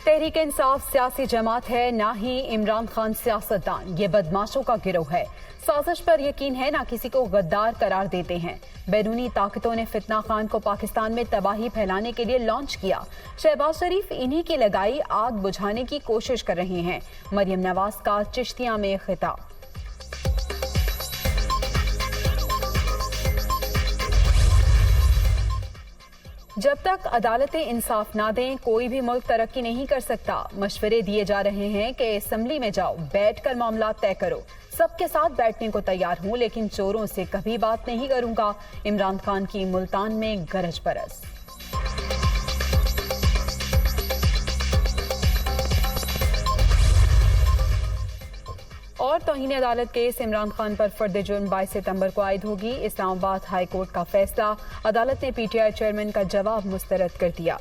तहरीक इंसाफ सियासी जमात है, ना ही इमरान खान सियासतदान। ये बदमाशों का गिरोह है। साजिश पर यकीन है, ना किसी को गद्दार करार देते हैं। बैरूनी ताकतों ने फितना खान को पाकिस्तान में तबाही फैलाने के लिए लॉन्च किया। शहबाज शरीफ इन्हीं की लगाई आग बुझाने की कोशिश कर रहे हैं। मरियम नवाज का चिश्तिया में खिताब। जब तक अदालतें इंसाफ ना दें, कोई भी मुल्क तरक्की नहीं कर सकता। मशवरे दिए जा रहे हैं कि असेंबली में जाओ, बैठकर मामला तय करो। सबके साथ बैठने को तैयार हूं, लेकिन चोरों से कभी बात नहीं करूंगा। इमरान खान की मुल्तान में गरज बरस। और तौहीन अदालत केस इमरान खान पर फर्द जुर्म 22 सितंबर को आयद होगी। इस्लामाबाद हाई कोर्ट का फैसला। अदालत ने पीटीआई चेयरमैन का जवाब मुस्तरद कर दिया।